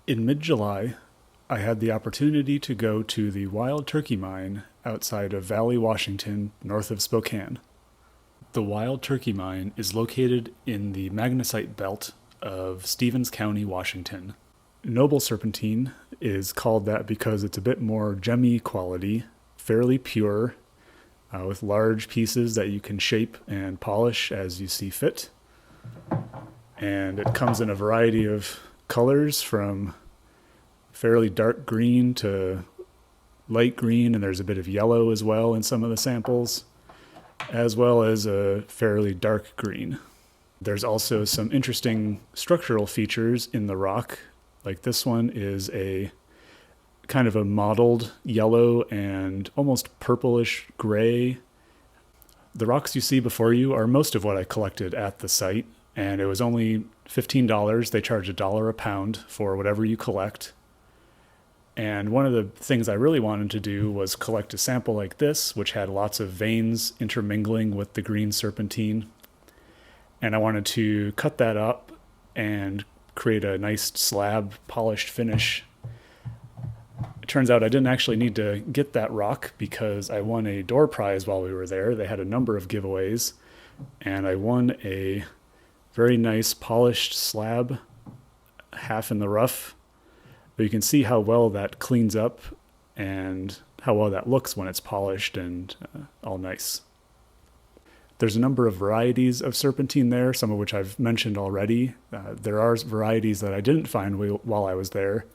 In mid-July, I had the opportunity to go to the Wild Turkey Mine outside of Valley, Washington, north of Spokane. The Wild Turkey Mine is located in the magnesite belt of Stevens County, Washington. Noble serpentine is called that because it's a bit more gemmy quality, fairly pure, with large pieces that you can shape and polish as you see fit. And it comes in a variety of colors from fairly dark green to light green, and there's a bit of yellow as well in some of the samples, as well as a fairly dark green. There's also some interesting structural features in the rock. Like this one is a kind of a mottled yellow and almost purplish gray. The rocks you see before you are most of what I collected at the site, and it was only $15. They charge $1 a pound for whatever you collect. And one of the things I really wanted to do was collect a sample like this, which had lots of veins intermingling with the green serpentine. And I wanted to cut that up and create a nice slab polished finish. It turns out I didn't actually need to get that rock because I won a door prize while we were there. They had a number of giveaways, and I won a very nice polished slab, half in the rough. But you can see how well that cleans up and how well that looks when it's polished and all nice. There's a number of varieties of serpentine there, some of which I've mentioned already. There are varieties that I didn't find while I was there.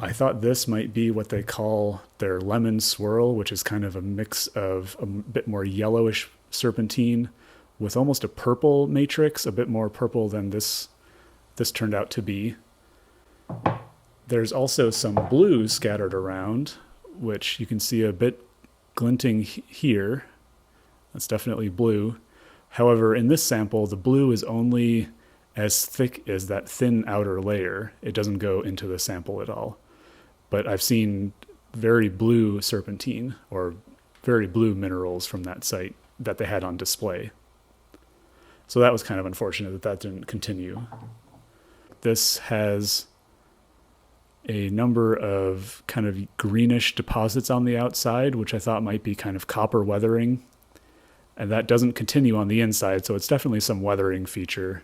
I thought this might be what they call their lemon swirl, which is kind of a mix of a bit more yellowish serpentine with almost a purple matrix, a bit more purple than this turned out to be. There's also some blue scattered around, which you can see a bit glinting here. That's definitely blue. However, in this sample, the blue is only as thick as that thin outer layer. It doesn't go into the sample at all. But I've seen very blue serpentine or very blue minerals from that site that they had on display. So that was kind of unfortunate that didn't continue. This has a number of kind of greenish deposits on the outside, which I thought might be kind of copper weathering. And that doesn't continue on the inside, so it's definitely some weathering feature.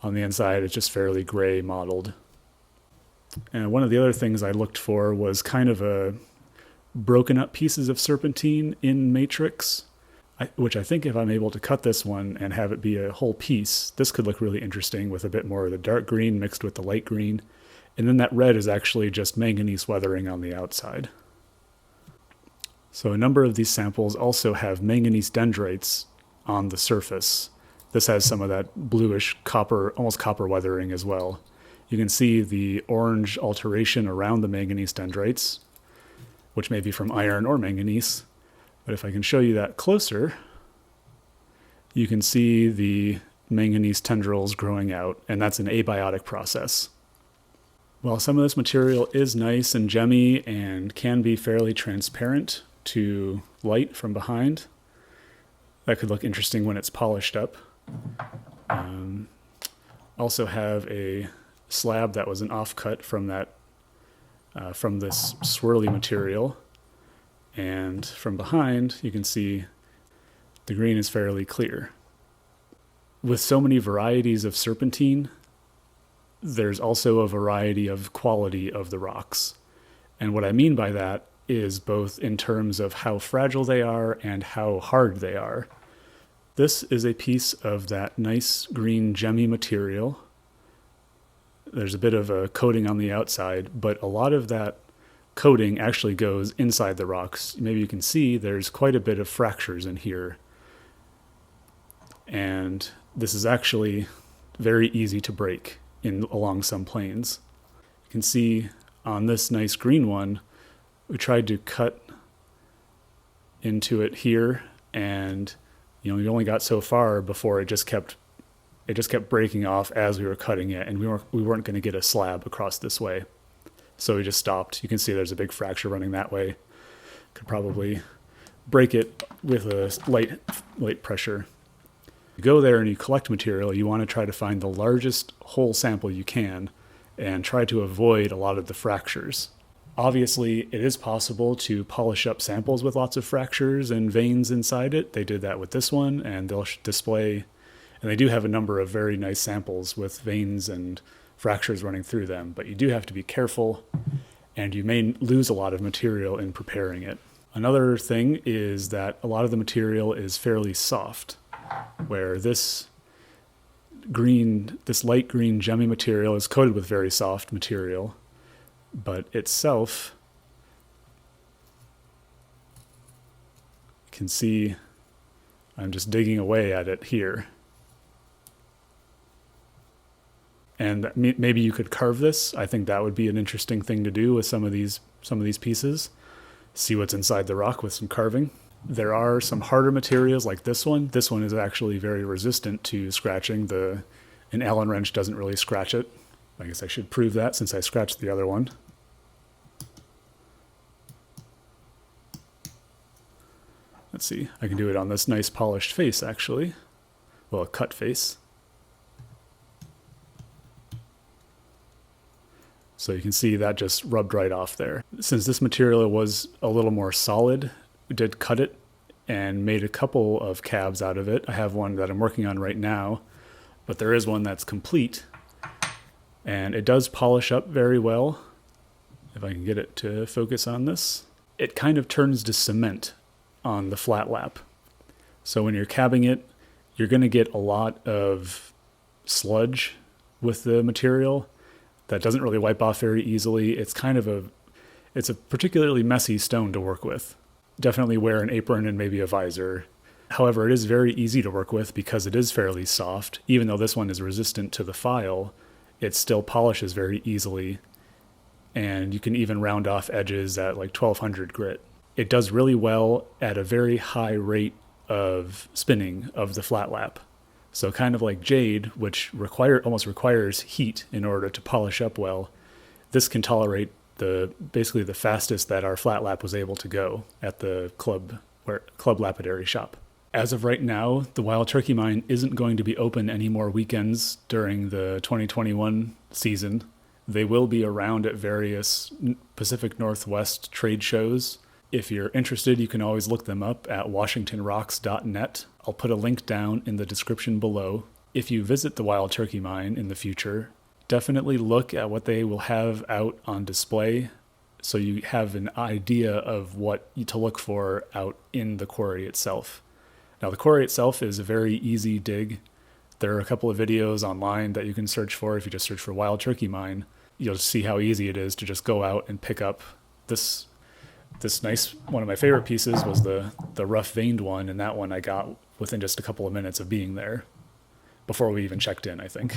On the inside, it's just fairly gray mottled. And one of the other things I looked for was kind of a broken up pieces of serpentine in matrix, which I think if I'm able to cut this one and have it be a whole piece, this could look really interesting with a bit more of the dark green mixed with the light green. And then that red is actually just manganese weathering on the outside. So a number of these samples also have manganese dendrites on the surface. This has some of that bluish copper, almost copper weathering as well. You can see the orange alteration around the manganese dendrites, which may be from iron or manganese. But if I can show you that closer, you can see the manganese tendrils growing out, and that's an abiotic process. While some of this material is nice and gemmy and can be fairly transparent to light from behind, that could look interesting when it's polished up. Also have a slab that was an offcut from that from this swirly material, and from behind you can see the green is fairly clear. With so many varieties of serpentine, there's also a variety of quality of the rocks. And what I mean by that is both in terms of how fragile they are and how hard they are. This is a piece of that nice green gemmy material. There's a bit of a coating on the outside, but a lot of that coating actually goes inside the rocks. Maybe you can see there's quite a bit of fractures in here. And this is actually very easy to break along some planes. You can see on this nice green one, we tried to cut into it here, and we only got so far before it just kept breaking off as we were cutting it, and we weren't going to get a slab across this way. So we just stopped. You can see there's a big fracture running that way. Could probably break it with a light pressure. You go there and you collect material, you want to try to find the largest whole sample you can and try to avoid a lot of the fractures. Obviously, it is possible to polish up samples with lots of fractures and veins inside it. They did that with this one, and they'll display, and they do have a number of very nice samples with veins and fractures running through them, but you do have to be careful, and you may lose a lot of material in preparing it. Another thing is that a lot of the material is fairly soft, where this light green gemmy material is coated with very soft material, but itself, you can see I'm just digging away at it here. And maybe you could carve this. I think that would be an interesting thing to do with some of these pieces. See what's inside the rock with some carving. There are some harder materials like this one. This one is actually very resistant to scratching. An Allen wrench doesn't really scratch it. I guess I should prove that since I scratched the other one. Let's see, I can do it on this nice polished face actually. Well, a cut face. So you can see that just rubbed right off there. Since this material was a little more solid, we did cut it and made a couple of cabs out of it. I have one that I'm working on right now, but there is one that's complete. And it does polish up very well. If I can get it to focus on this. It kind of turns to cement on the flat lap. So when you're cabbing it, you're going to get a lot of sludge with the material that doesn't really wipe off very easily. It's a particularly messy stone to work with. Definitely wear an apron and maybe a visor. However, it is very easy to work with because it is fairly soft. Even though this one is resistant to the file, it still polishes very easily. And you can even round off edges at like 1200 grit. It does really well at a very high rate of spinning of the flat lap. So kind of like jade, which almost requires heat in order to polish up well, this can tolerate basically the fastest that our flat lap was able to go at the club lapidary shop. As of right now, the Wild Turkey Mine isn't going to be open any more weekends during the 2021 season. They will be around at various Pacific Northwest trade shows. If you're interested, you can always look them up at washingtonrocks.net. I'll put a link down in the description below. If you visit the Wild Turkey Mine in the future, definitely look at what they will have out on display so you have an idea of what to look for out in the quarry itself. Now, the quarry itself is a very easy dig. There are a couple of videos online that you can search for. If you just search for Wild Turkey Mine, you'll see how easy it is to just go out and pick up this nice, one of my favorite pieces was the rough veined one, and that one I got within just a couple of minutes of being there, before we even checked in, I think.